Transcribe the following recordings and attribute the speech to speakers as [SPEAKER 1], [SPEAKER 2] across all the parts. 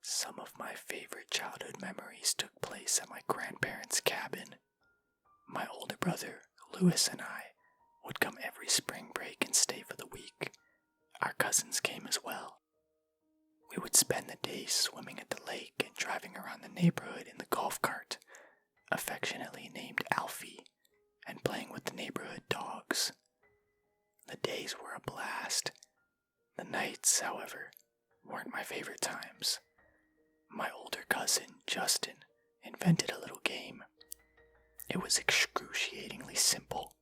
[SPEAKER 1] Some of my favorite childhood memories took place at my grandparents' cabin. My older brother, Louis, and I would come every spring break and stay for the week. Our cousins came as well. We would spend the day swimming at the lake and driving around the neighborhood in the golf cart, affectionately named Alfie, and playing with the neighborhood dogs. The days were a blast. The nights, however, weren't my favorite times. My older cousin, Justin, invented a little game. It was excruciatingly simple.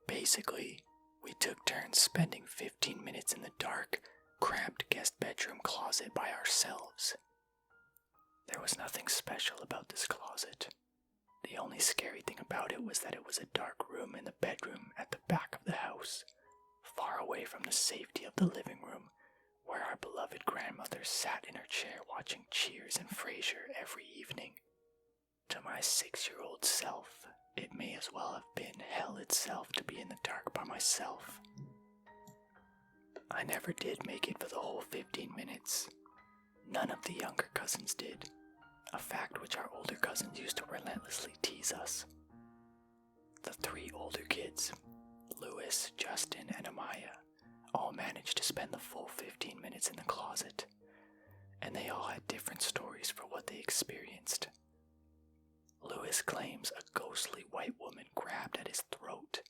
[SPEAKER 1] Basically, we took turns spending 15 minutes in the dark, cramped guest bedroom closet by ourselves. There was nothing special about this closet. The only scary thing about it was that it was a dark room in the bedroom at the back of the house, far away from the safety of the living room, where our beloved grandmother sat in her chair watching Cheers and Frasier every evening. To my 6-year-old self, it may as well have been hell itself to be in the dark by myself. I never did make it for the whole 15 minutes. None of the younger cousins did, a fact which our older cousins used to relentlessly tease us. The 3 older kids, Louis, Justin, and Amaya, all managed to spend the full 15 minutes in the closet, and they all had different stories for what they experienced. Louis claims a ghostly white woman grabbed at his throat.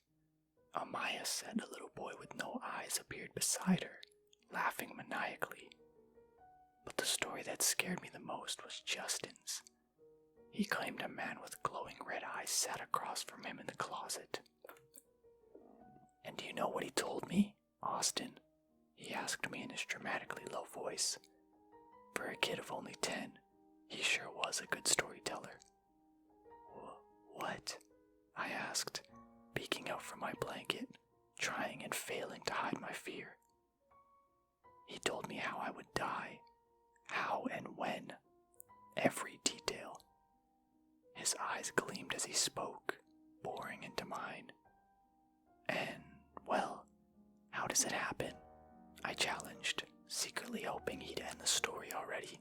[SPEAKER 1] Amaya said a little boy with no eyes appeared beside her, laughing maniacally. But the story that scared me the most was Justin's. He claimed a man with glowing red eyes sat across from him in the closet. "And do you know what he told me, Austin?" he asked me in his dramatically low voice. For a kid of only 10, he sure was a good storyteller. "What?" I asked, peeking out from my blanket, trying and failing to hide my fear. He told me how I would die, how and when, every detail. His eyes gleamed as he spoke, boring into mine. "And, well, how does it happen?" I challenged, secretly hoping he'd end the story already.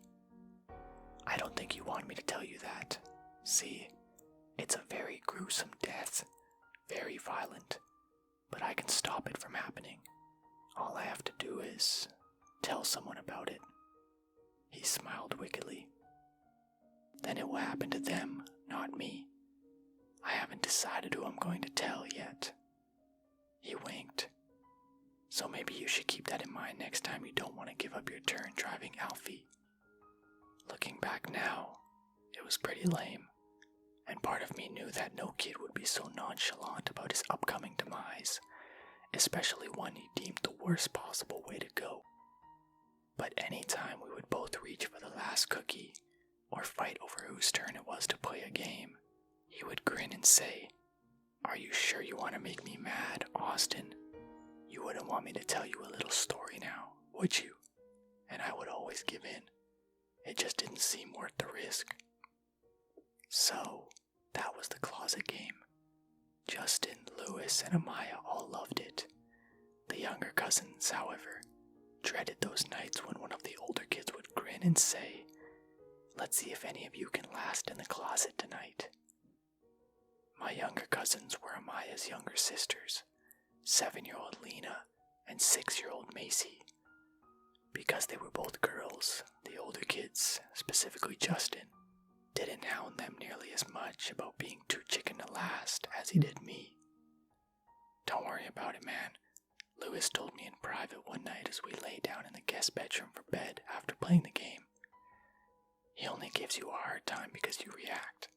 [SPEAKER 1] "I don't think you want me to tell you that. See, it's a very gruesome death, very violent, but I can stop it from happening. All I have to do is tell someone about it." He smiled wickedly. "Then it will happen to them, not me. I haven't decided who I'm going to tell yet." He winked. "So maybe you should keep that in mind next time you don't want to give up your turn driving Alfie." Looking back now, it was pretty lame, and part of me knew that no kid would be so nonchalant about his upcoming demise, especially one he deemed the worst possible way to go. But any time we would both reach for the last cookie, or fight over whose turn it was to play a game, he would grin and say, "Are you sure you want to make me mad, Austin? You wouldn't want me to tell you a little story now, would you?" And I would always give in. It just didn't seem worth the risk. So, that was the closet game. Justin, Louis, and Amaya all loved it. The younger cousins, however, dreaded those nights when one of the older kids would grin and say, "Let's see if any of you can last in the closet tonight." My younger cousins were Amaya's younger sisters, 7-year-old Lena and 6-year-old Macy. Because they were both girls, the older kids, specifically Justin, didn't hound them nearly as much about being too chicken to last as he did me. "Don't worry about it, man," Louis told me in private one night as we lay down in the guest bedroom for bed after playing the game. "He only gives you a hard time because you react.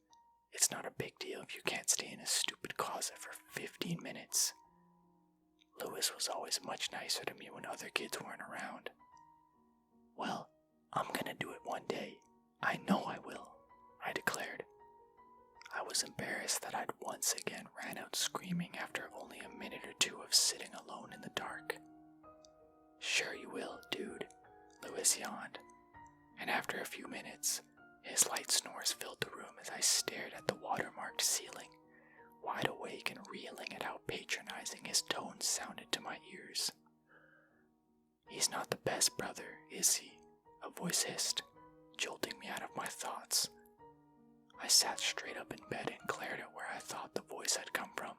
[SPEAKER 1] It's not a big deal if you can't stay in a stupid closet for 15 minutes. Louis was always much nicer to me when other kids weren't around. "Well, I'm gonna do it one day. I know I will," I declared. I was embarrassed that I'd once again ran out screaming after only a minute or two of sitting alone in the dark. "Sure you will, dude," Louis yawned, and after a few minutes, his light snores filled the room as I stared at the watermarked ceiling, wide awake and reeling at how patronizing his tones sounded to my ears. "He's not the best brother, is he?" a voice hissed, thoughts. I sat straight up in bed and glared at where I thought the voice had come from.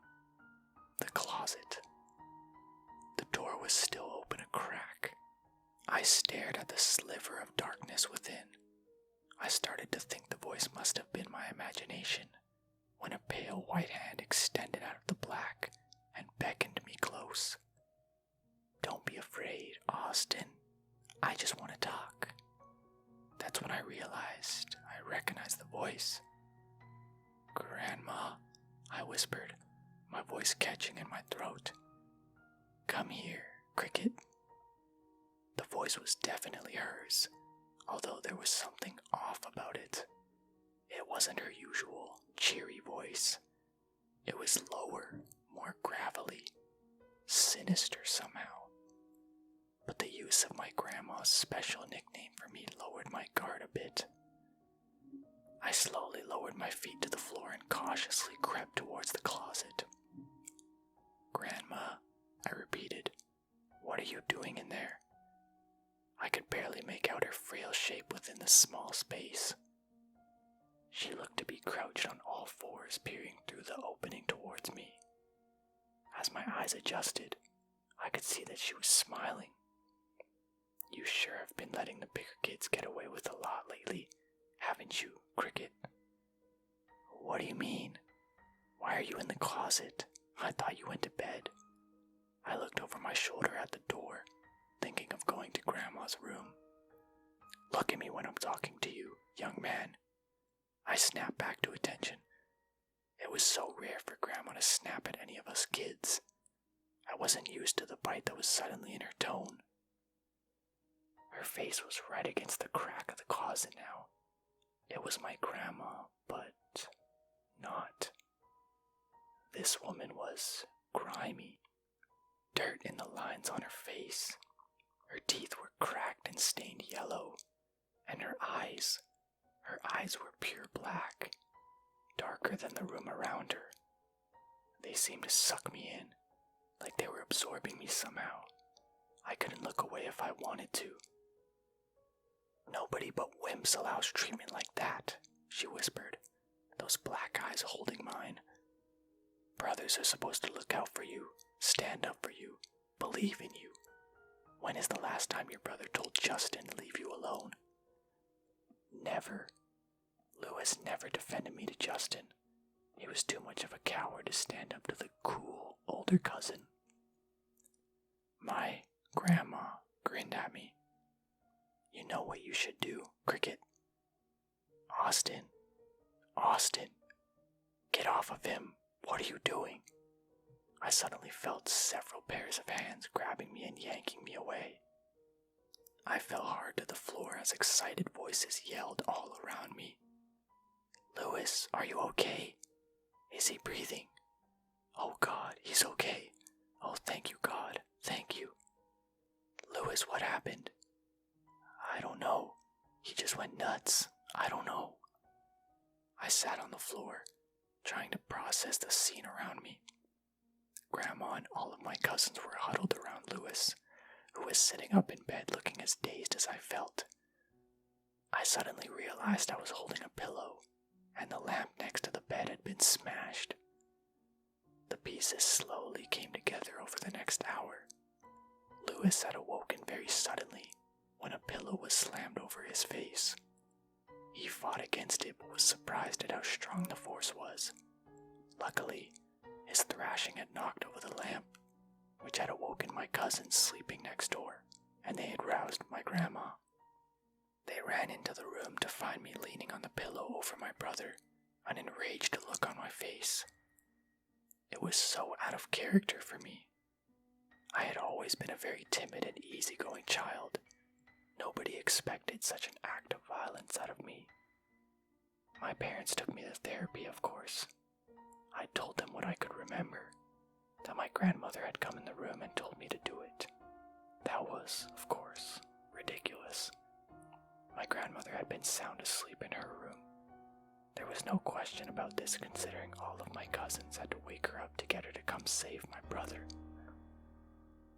[SPEAKER 1] The closet. The door was still open a crack. I stared at the sliver of darkness within. I started to think the voice must have been my imagination, when a pale white hand extended out of the black and beckoned me close. "Don't be afraid, Austin. I just want to talk." That's when I realized I recognized the voice. "Grandma," I whispered, my voice catching in my throat. "Come here, Cricket." The voice was definitely hers, although there was something off about it. It wasn't her usual cheery voice. It was lower, more gravelly, sinister somehow. But the use of my grandma's special nickname for me lowered my guard a bit. I slowly lowered my feet to the floor and cautiously crept towards the closet. "Grandma," I repeated, "what are you doing in there?" I could barely make out her frail shape within the small space. She looked to be crouched on all fours, peering through the opening towards me. As my eyes adjusted, I could see that she was smiling. "You sure have been letting the bigger kids get away with a lot lately, haven't you, Cricket?" "What do you mean? Why are you in the closet? I thought you went to bed." I looked over my shoulder at the door, thinking of going to Grandma's room. "Look at me when I'm talking to you, young man." I snapped back to attention. It was so rare for Grandma to snap at any of us kids. I wasn't used to the bite that was suddenly in her tone. Her face was right against the crack of the closet now. It was my grandma, but not. This woman was grimy. Dirt in the lines on her face. Her teeth were cracked and stained yellow, and her eyes were pure black, darker than the room around her. They seemed to suck me in, like they were absorbing me somehow. I couldn't look away if I wanted to. "Nobody but wimps allows treatment like that," she whispered, those black eyes holding mine. "Brothers are supposed to look out for you, stand up for you, believe in you. When is the last time your brother told Justin to leave you alone?" Never. Lewis never defended me to Justin. He was too much of a coward to stand up to the cool older cousin. My grandma grinned at me. "You know what you should do, Cricket." Austin, get off of him. What are you doing?" I suddenly felt several pairs of hands grabbing me and yanking me away. I fell hard to the floor as excited voices yelled all around me. "Lewis, are you okay? Is he breathing? Oh God, he's okay. Oh, thank you, God, thank you." "Lewis, what happened?" "I don't know. He just went nuts. I don't know." I sat on the floor, trying to process the scene around me. Grandma and all of my cousins were huddled around Lewis, who was sitting up in bed looking as dazed as I felt. I suddenly realized I was holding a pillow, and the lamp next to the bed had been smashed. The pieces slowly came together over the next hour. Lewis had awoken very suddenly when a pillow was slammed over his face. He fought against it but was surprised at how strong the force was. Luckily, his thrashing had knocked over the lamp, which had awoken my cousins sleeping next door, and they had roused my grandma. They ran into the room to find me leaning on the pillow over my brother, an enraged look on my face. It was so out of character for me. I had always been a very timid and easygoing child. Nobody expected such an act of violence out of me. My parents took me to therapy, of course. I told them what I could remember, that my grandmother had come in the room and told me to do it. That was, of course, ridiculous. My grandmother had been sound asleep in her room. There was no question about this, considering all of my cousins had to wake her up to get her to come save my brother.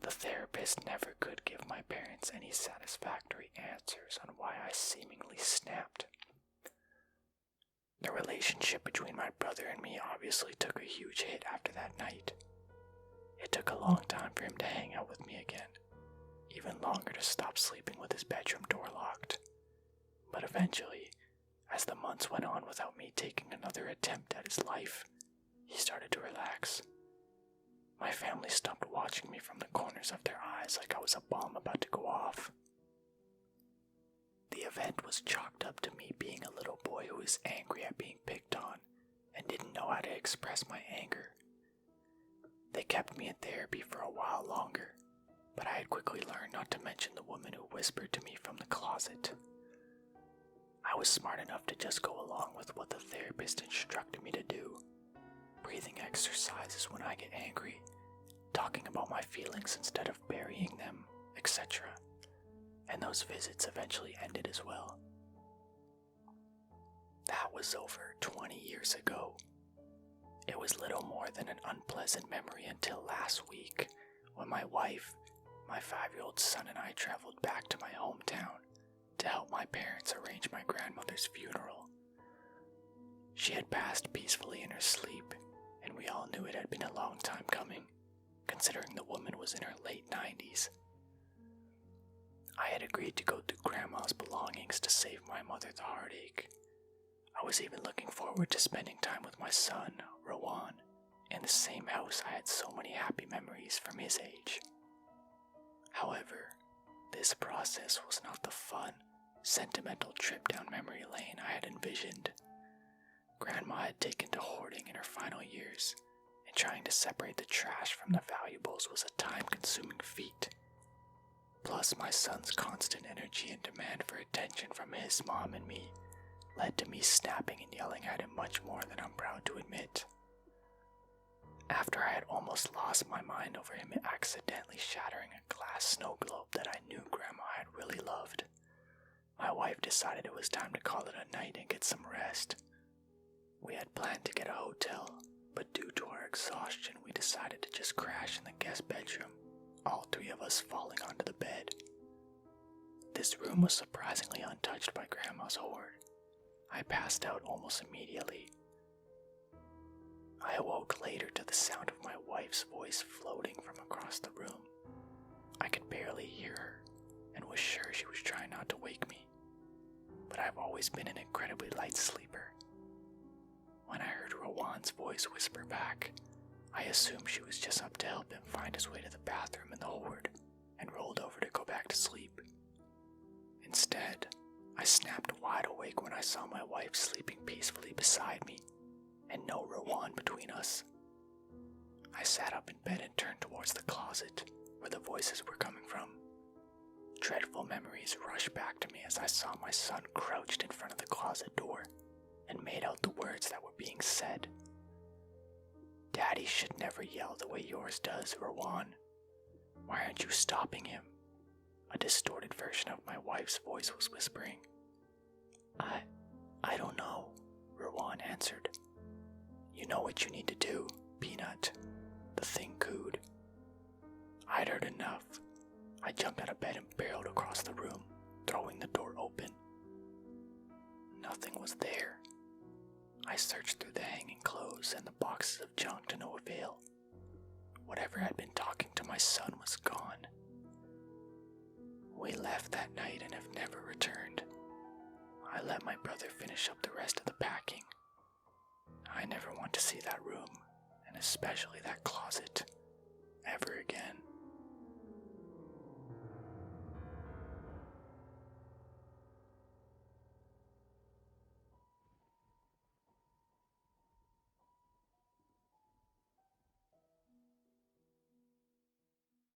[SPEAKER 1] The therapist never could give my parents any satisfactory answers on why I seemingly snapped. The relationship between my brother and me obviously took a huge hit after that night. It took a long time for him to hang out with me again, even longer to stop sleeping with his bedroom door locked. But eventually, as the months went on without me taking another attempt at his life, he started to relax. My family stopped watching me from the corners of their eyes like I was a bomb about to go off. The event was chalked up to me being a little boy who was angry at being picked on and didn't know how to express my anger. They kept me in therapy for a while longer, but I had quickly learned not to mention the woman who whispered to me from the closet. I was smart enough to just go along with what the therapist instructed me to do. Breathing exercises when I get angry, talking about my feelings instead of burying them, etc. And those visits eventually ended as well. That was over 20 years ago. It was little more than an unpleasant memory until last week, when my wife, my 5-year-old son, and I traveled back to my hometown to help my parents arrange my grandmother's funeral. She had passed peacefully in her sleep, and we all knew it had been a long time coming, considering the woman was in her late 90s. I had agreed to go through Grandma's belongings to save my mother the heartache. I was even looking forward to spending time with my son, Rowan, in the same house I had so many happy memories from his age. However, this process was not the fun, sentimental trip down memory lane I had envisioned. Grandma had taken to hoarding in her final years, and trying to separate the trash from the valuables was a time-consuming feat. Plus, my son's constant energy and demand for attention from his mom and me led to me snapping and yelling at him much more than I'm proud to admit. After I had almost lost my mind over him accidentally shattering a glass snow globe that I knew Grandma had really loved, my wife decided it was time to call it a night and get some rest. We had planned to get a hotel, but due to our exhaustion, we decided to just crash in the guest bedroom, all 3 of us falling onto the bed. This room was surprisingly untouched by Grandma's hoard. I passed out almost immediately. I awoke later to the sound of my wife's voice floating from across the room. I could barely hear her, and was sure she was trying not to wake me, but I've always been an incredibly light sleeper. When I heard Rowan's voice whisper back, I assumed she was just up to help him find his way to the bathroom in the hoard, and rolled over to go back to sleep. Instead, I snapped wide awake when I saw my wife sleeping peacefully beside me, and no Rowan between us. I sat up in bed and turned towards the closet, where the voices were coming from. Dreadful memories rushed back to me as I saw my son crouched in front of the closet door, and made out the words that were being said. "Daddy should never yell the way yours does, Rowan. Why aren't you stopping him?" A distorted version of my wife's voice was whispering. I don't know," Rowan answered. "You know what you need to do, Peanut," the thing cooed. I'd heard enough. I jumped out of bed and barreled across the room, throwing the door open. Nothing was there. I searched through the hanging clothes and the boxes of junk to no avail. Whatever had been talking to my son was gone. We left that night and have never returned. I let my brother finish up the rest of the packing. I never want to see that room, and especially that closet, ever again.